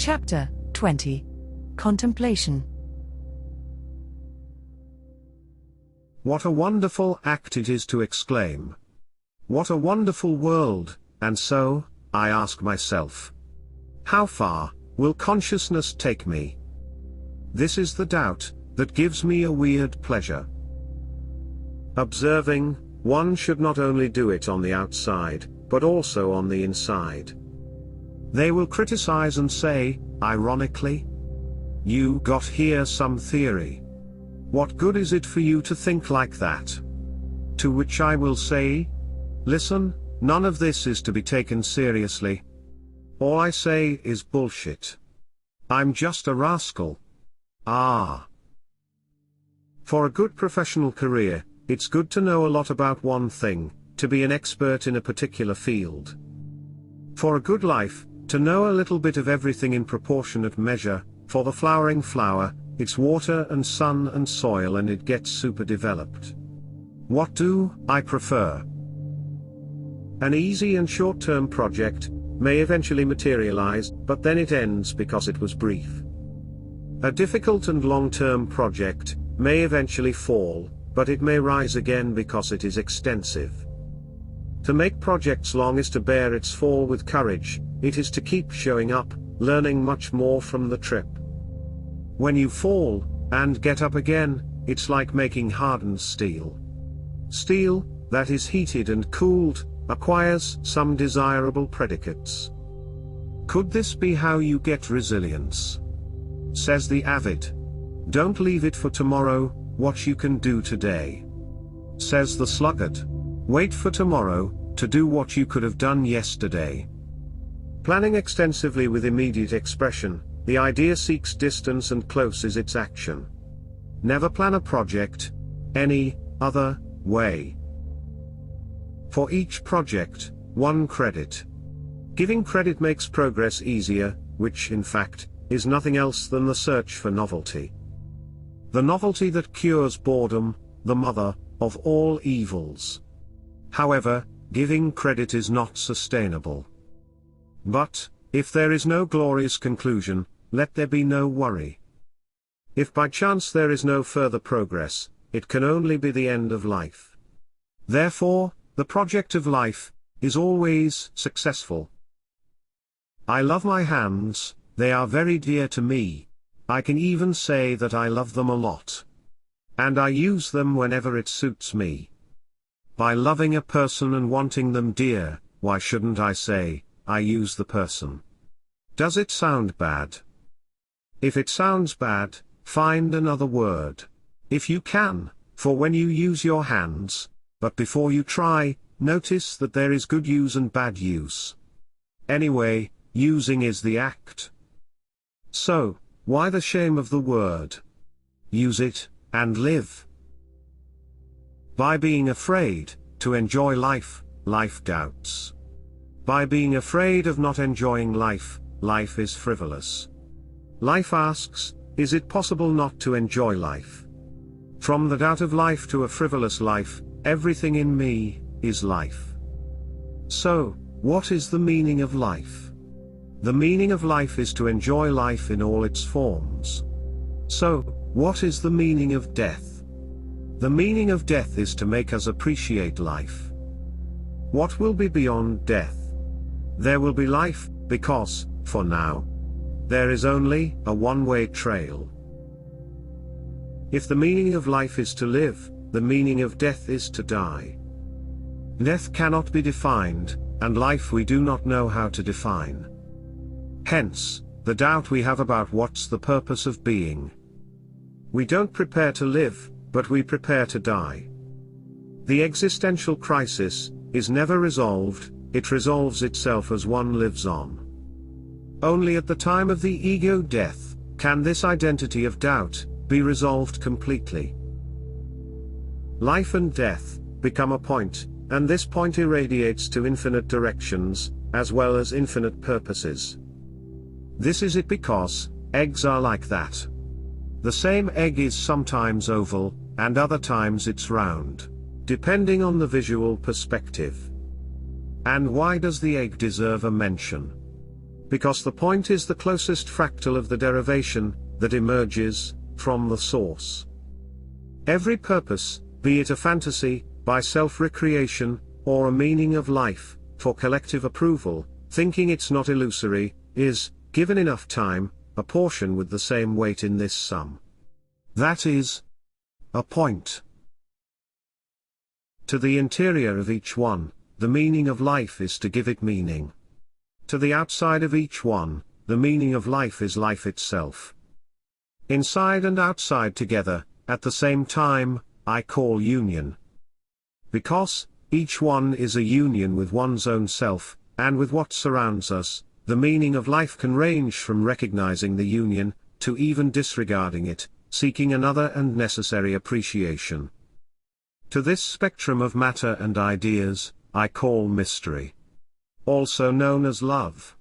Chapter 20. Contemplation. What a wonderful act it is to exclaim, "What a wonderful world!" And so, I ask myself, how far will consciousness take me? This is the doubt that gives me a weird pleasure. Observing, one should not only do it on the outside, but also on the inside. They will criticize and say, ironically, "You got here some theory. What good is it for you to think like that?" To which I will say, listen, none of this is to be taken seriously. All I say is bullshit. I'm just a rascal. For a good professional career, it's good to know a lot about one thing, to be an expert in a particular field. For a good life, to know a little bit of everything in proportionate measure. For the flowering flower, it's water and sun and soil, and it gets super developed. What do I prefer? An easy and short-term project may eventually materialize, but then it ends because it was brief. A difficult and long-term project may eventually fall, but it may rise again because it is extensive. To make projects long is to bear its fall with courage. It is to keep showing up, learning much more from the trip. When you fall, and get up again, it's like making hardened steel. Steel, that is heated and cooled, acquires some desirable predicates. Could this be how you get resilience? Says the avid. Don't leave it for tomorrow, what you can do today. Says the sluggard. Wait for tomorrow, to do what you could have done yesterday. Planning extensively with immediate expression, the idea seeks distance and closes its action. Never plan a project any other way. For each project, one credit. Giving credit makes progress easier, which in fact, is nothing else than the search for novelty. The novelty that cures boredom, the mother of all evils. However, giving credit is not sustainable. But, if there is no glorious conclusion, let there be no worry. If by chance there is no further progress, it can only be the end of life. Therefore, the project of life is always successful. I love my hands, they are very dear to me. I can even say that I love them a lot. And I use them whenever it suits me. By loving a person and wanting them dear, why shouldn't I say, I use the person? Does it sound bad? If it sounds bad, find another word. If you can, for when you use your hands, but before you try, notice that there is good use and bad use. Anyway, using is the act. So, why the shame of the word? Use it, and live. By being afraid to enjoy life, life doubts. By being afraid of not enjoying life, life is frivolous. Life asks, is it possible not to enjoy life? From the doubt of life to a frivolous life, everything in me is life. So, what is the meaning of life? The meaning of life is to enjoy life in all its forms. So, what is the meaning of death? The meaning of death is to make us appreciate life. What will be beyond death? There will be life, because, for now, there is only a one-way trail. If the meaning of life is to live, the meaning of death is to die. Death cannot be defined, and life we do not know how to define. Hence, the doubt we have about what's the purpose of being. We don't prepare to live, but we prepare to die. The existential crisis is never resolved, it resolves itself as one lives on. Only at the time of the ego death, can this identity of doubt be resolved completely. Life and death become a point, and this point irradiates to infinite directions, as well as infinite purposes. This is it because eggs are like that. The same egg is sometimes oval, and other times it's round, depending on the visual perspective. And why does the egg deserve a mention? Because the point is the closest fractal of the derivation that emerges from the source. Every purpose, be it a fantasy, by self-recreation, or a meaning of life, for collective approval, thinking it's not illusory, is, given enough time, a portion with the same weight in this sum. That is, a point. To the interior of each one, the meaning of life is to give it meaning. To the outside of each one, the meaning of life is life itself. Inside and outside together, at the same time, I call union. Because each one is a union with one's own self, and with what surrounds us, the meaning of life can range from recognizing the union, to even disregarding it, seeking another and necessary appreciation. To this spectrum of matter and ideas, I call mystery. Also known as love.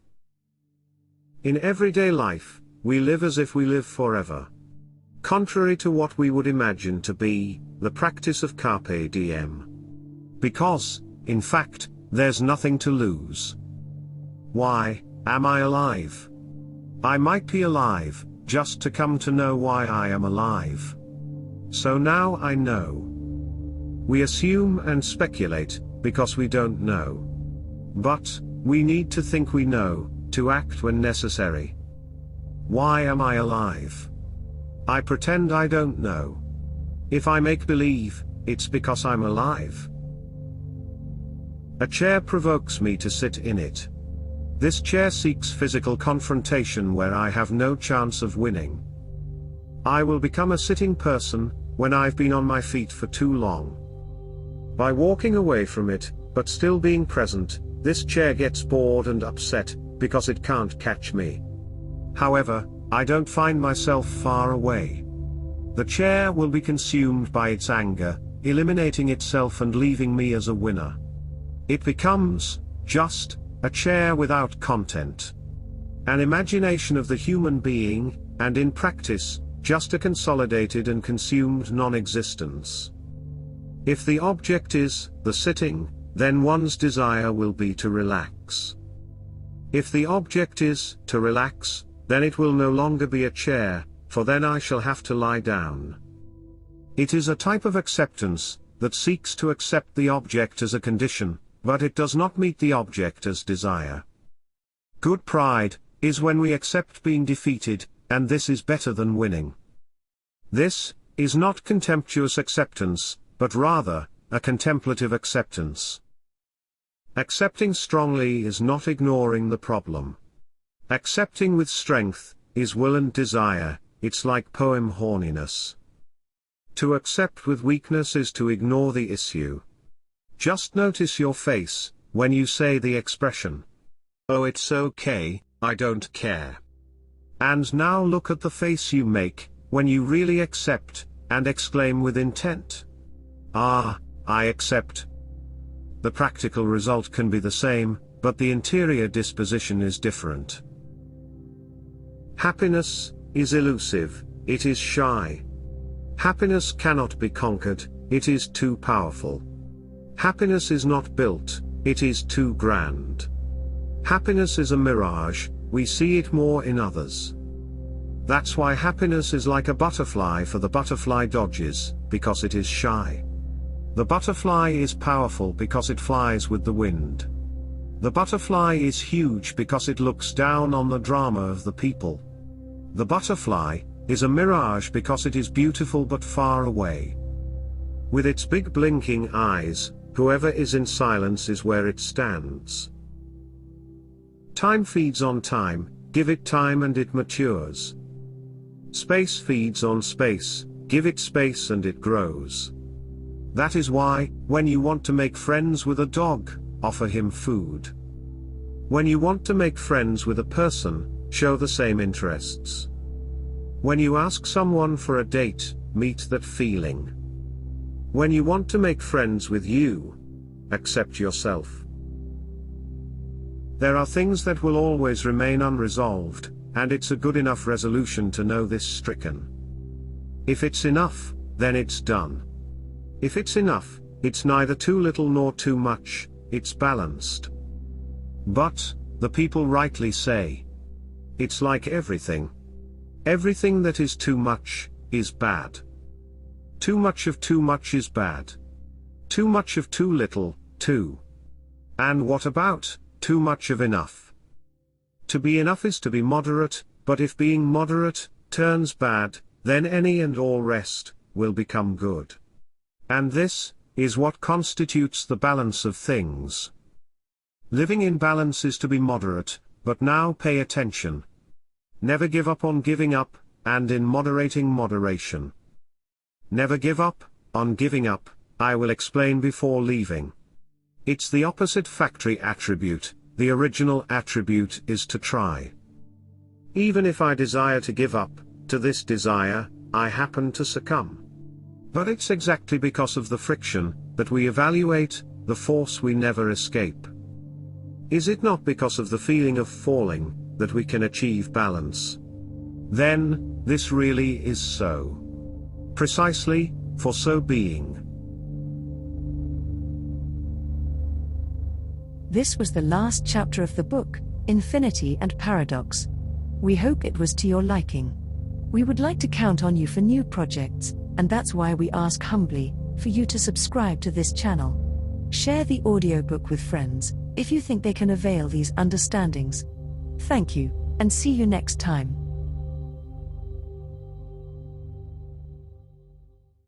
In everyday life, we live as if we live forever. Contrary to what we would imagine to be the practice of carpe diem. Because, in fact, there's nothing to lose. Why am I alive? I might be alive, just to come to know why I am alive. So now I know. We assume and speculate, because we don't know. But, we need to think we know, to act when necessary. Why am I alive? I pretend I don't know. If I make believe, it's because I'm alive. A chair provokes me to sit in it. This chair seeks physical confrontation where I have no chance of winning. I will become a sitting person, when I've been on my feet for too long. By walking away from it, but still being present, this chair gets bored and upset, because it can't catch me. However, I don't find myself far away. The chair will be consumed by its anger, eliminating itself and leaving me as a winner. It becomes, just, a chair without content. An imagination of the human being, and in practice, just a consolidated and consumed non-existence. If the object is, the sitting, then one's desire will be to relax. If the object is, to relax, then it will no longer be a chair, for then I shall have to lie down. It is a type of acceptance, that seeks to accept the object as a condition, but it does not meet the object as desire. Good pride is when we accept being defeated, and this is better than winning. This is not contemptuous acceptance, but rather, a contemplative acceptance. Accepting strongly is not ignoring the problem. Accepting with strength is will and desire, it's like poem horniness. To accept with weakness is to ignore the issue. Just notice your face, when you say the expression, "Oh, it's okay, I don't care." And now look at the face you make, when you really accept, and exclaim with intent, "Ah, I accept." The practical result can be the same, but the interior disposition is different. Happiness is elusive, it is shy. Happiness cannot be conquered, it is too powerful. Happiness is not built, it is too grand. Happiness is a mirage, we see it more in others. That's why happiness is like a butterfly, for the butterfly dodges, because it is shy. The butterfly is powerful because it flies with the wind. The butterfly is huge because it looks down on the drama of the people. The butterfly is a mirage because it is beautiful but far away. With its big blinking eyes, whoever is in silence is where it stands. Time feeds on time, give it time and it matures. Space feeds on space, give it space and it grows. That is why, when you want to make friends with a dog, offer him food. When you want to make friends with a person, show the same interests. When you ask someone for a date, meet that feeling. When you want to make friends with you, accept yourself. There are things that will always remain unresolved, and it's a good enough resolution to know this stricken. If it's enough, then it's done. If it's enough, it's neither too little nor too much, it's balanced. But, the people rightly say. It's like everything. Everything that is too much is bad. Too much of too much is bad. Too much of too little, too. And what about too much of enough? To be enough is to be moderate, but if being moderate turns bad, then any and all rest will become good. And this is what constitutes the balance of things. Living in balance is to be moderate, but now pay attention. Never give up on giving up, and in moderating moderation. Never give up on giving up, I will explain before leaving. It's the opposite factory attribute, the original attribute is to try. Even if I desire to give up, to this desire, I happen to succumb. But it's exactly because of the friction that we evaluate the force we never escape. Is it not because of the feeling of falling that we can achieve balance? Then, this really is so. Precisely, for so being. This was the last chapter of the book, Infinity and Paradox. We hope it was to your liking. We would like to count on you for new projects, and that's why we ask humbly for you to subscribe to this channel. Share the audiobook with friends if you think they can avail these understandings. Thank you, and see you next time.